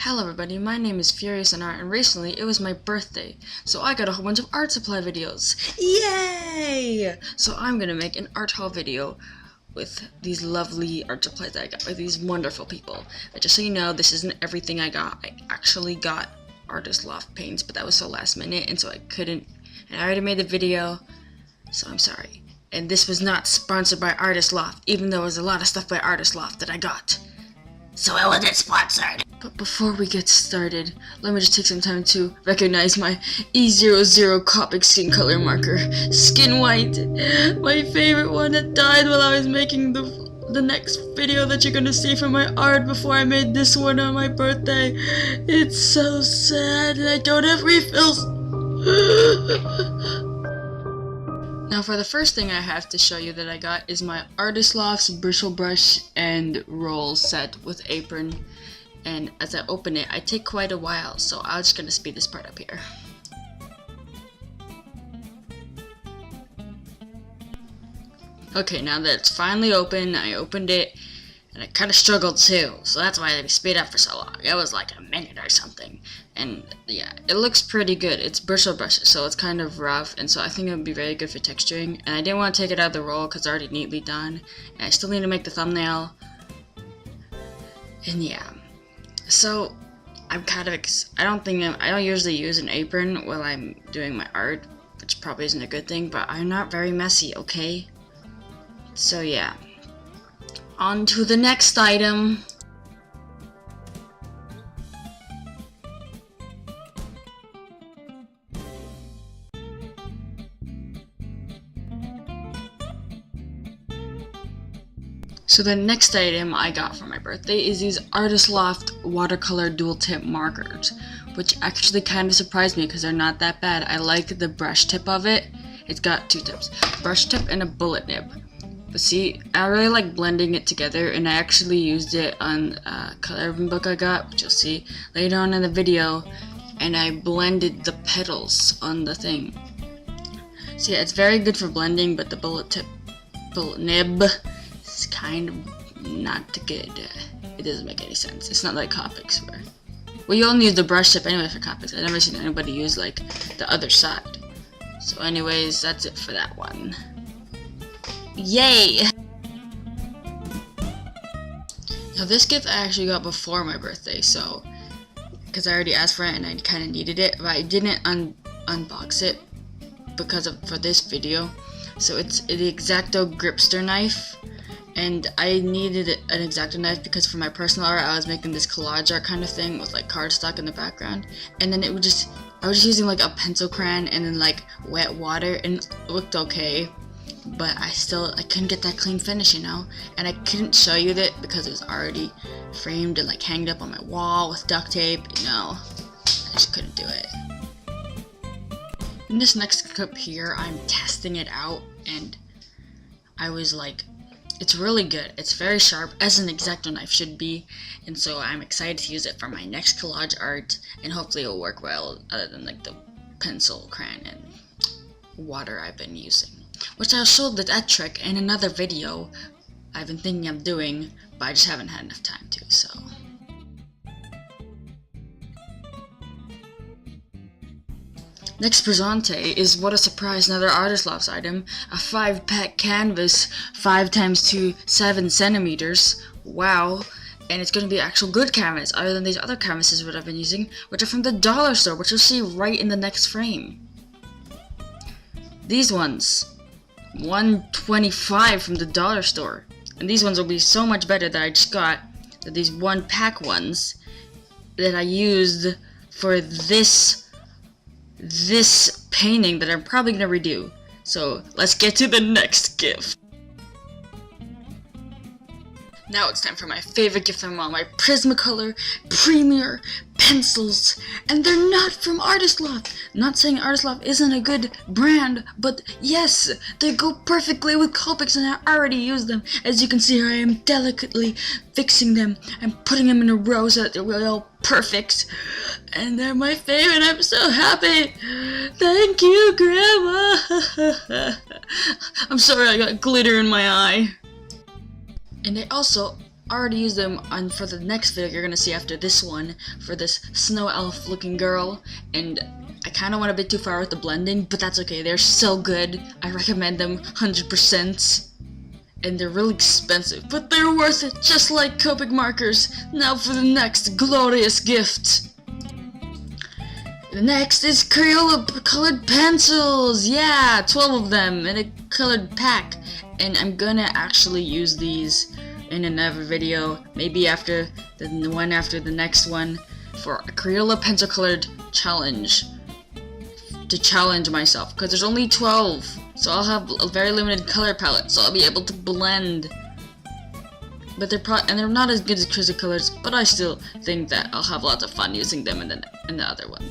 Hello everybody, my name is Furious in Art, and recently it was my birthday, so I got a whole bunch of art supply videos. Yay! So I'm gonna make an art haul video with these lovely art supplies that I got by these wonderful people. But just so you know, this isn't everything I got. I actually got Artist Loft paints, but that was so last minute, and so I couldn't, and I already made the video, so I'm sorry. And this was not sponsored by Artist Loft, even though there was a lot of stuff by Artist Loft that I got. So it wasn't sponsored. But before we get started, let me just take some time to recognize my E00 Copic skin color marker, Skin White, my favorite one that died while I was making the next video that you're gonna see from my art before I made this one on my birthday. It's so sad and I don't have refills. Now for the first thing I have to show you that I got is my Artist Loft's bristle brush and roll set with apron. And as I open it, I take quite a while, so I'm just gonna speed this part up here. Okay, now that it's finally open, I opened it, and I kind of struggled too, so that's why I speed up for so long. It was like a minute or something, and yeah, it looks pretty good. It's bristle brush, so it's kind of rough, and so I think it would be very good for texturing. And I didn't want to take it out of the roll because it's already neatly done, and I still need to make the thumbnail. And yeah. So, I'm kind of, I don't usually use an apron while I'm doing my art, which probably isn't a good thing, but I'm not very messy, okay? So yeah. On to the next item. So the next item I got for my birthday is these Artist Loft watercolor dual tip markers, which actually kind of surprised me because they're not that bad. I like the brush tip of it. It's got two tips, brush tip and a bullet nib. But see, I really like blending it together, and I actually used it on a coloring book I got, which you'll see later on in the video, and I blended the petals on the thing. So yeah, it's very good for blending, but the bullet nib, it's kind of not good. It doesn't make any sense. It's not like Copics where... Well, you only use the brush tip anyway for Copics. I've never seen anybody use like the other side. So anyways, that's it for that one. Yay! Now this gift I actually got before my birthday, so... Because I already asked for it and I kind of needed it, but I didn't unbox it for this video. So it's the X-Acto Gripster knife. And I needed an X-Acto knife because for my personal art I was making this collage art kind of thing with like cardstock in the background, and then I was just using like a pencil crayon and then like wet water, and it looked okay, but I couldn't get that clean finish, you know, and I couldn't show you that because it was already framed and like hanged up on my wall with duct tape, you know. I just couldn't do it. In this next clip here, I'm testing it out, and I was like, it's really good. It's very sharp, as an X-Acto knife should be, and so I'm excited to use it for my next collage art, and hopefully it'll work well, other than like the pencil, crayon, and water I've been using. Which I'll show that trick in another video I've been thinking of doing, but I just haven't had enough time to, so... Next presente is, what a surprise, another Artist Loft item, a 5-pack canvas, 5x2 7 centimeters. Wow. And it's going to be actual good canvas, other than these other canvases that I've been using, which are from the dollar store, which you'll see right in the next frame. These ones, $1.25 from the dollar store, and these ones will be so much better that I just got these 1-pack ones that I used for this painting that I'm probably gonna redo. So let's get to the next gift. Now it's time for my favorite gift from all, my Prismacolor Premier pencils, and they're not from Artist Loft. I'm not saying Artist Loft isn't a good brand, but yes, they go perfectly with Copics, and I already use them. As you can see here, I am delicately fixing them and putting them in a row so that they're all perfect, and they're my favorite. I'm so happy. Thank you, Grandma. I'm sorry I got glitter in my eye. And they also already used them on for the next video you're gonna see after this one for this snow elf looking girl, and I kind of went a bit too far with the blending, but that's okay. They're so good. I recommend them 100%. And they're really expensive, but they're worth it, just like Copic markers. Now for the next glorious gift. The next is Crayola colored pencils. Yeah, 12 of them in a colored pack. And I'm gonna actually use these in another video, maybe after the one after the next one, for a Crayola pencil colored challenge. To challenge myself, because there's only 12. So I'll have a very limited color palette, so I'll be able to blend. But they're not as good as Prismacolors, but I still think that I'll have lots of fun using them in the other one.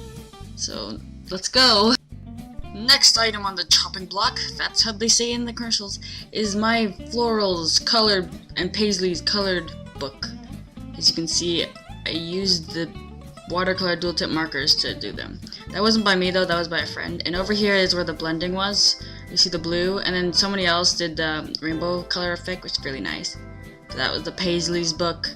So let's go. Next item on the chopping block, that's how they say in the commercials, is my Florals colored and Paisley's colored book. As you can see, I used the watercolor dual tip markers to do them. That wasn't by me though, that was by a friend. And over here is where the blending was. You see the blue, and then somebody else did the rainbow color effect, which is really nice. So that was the Paisley's book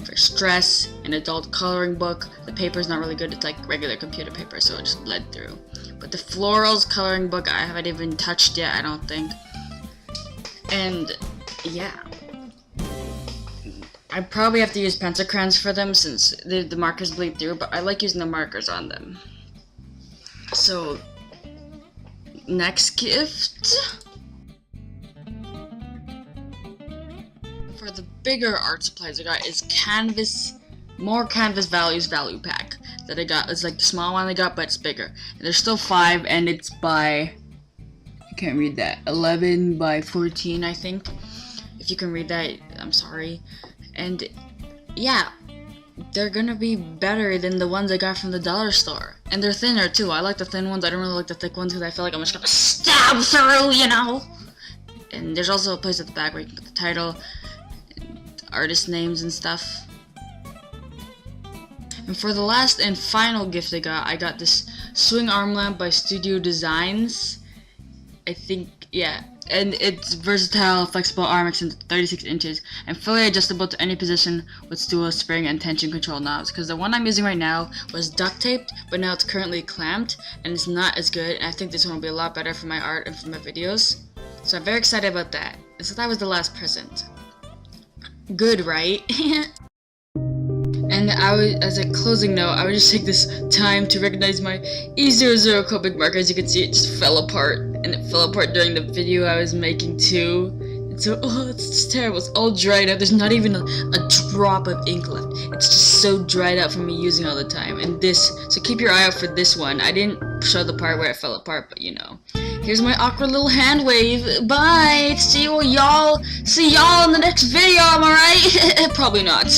for stress, an adult coloring book. The paper's not really good, it's like regular computer paper, so it just bled through. But the Florals coloring book I haven't even touched yet, I don't think. And yeah, I probably have to use pencil crayons for them since the markers bleed through, but I like using the markers on them. So, next gift. For the bigger art supplies I got is more canvas value pack that I got. It's like the small one I got, but it's bigger. And there's still 5, and it's by, I can't read that, 11 by 14 I think. If you can read that, I'm sorry. And yeah, they're gonna be better than the ones I got from the dollar store. And they're thinner too. I like the thin ones. I don't really like the thick ones because I feel like I'm just gonna stab through, you know? And there's also a place at the back where you can put the title, artist names and stuff. And for the last and final gift I got this swing arm lamp by Studio Designs. I think, yeah. And it's versatile, flexible arm extends to 36 inches and fully adjustable to any position with dual spring and tension control knobs. Because the one I'm using right now was duct taped, but now it's currently clamped and it's not as good. And I think this one will be a lot better for my art and for my videos. So I'm very excited about that. So that was the last present. Good, right? And as a closing note, I would just take this time to recognize my E00 Copic marker. As you can see, it just fell apart, and it fell apart during the video I was making too. And so, oh, it's just terrible. It's all dried out. There's not even a drop of ink left. It's just so dried out from me using all the time. And so keep your eye out for this one. I didn't show the part where it fell apart, but you know. Here's my awkward little hand wave. Bye. See y'all in the next video. Am I right? Probably not.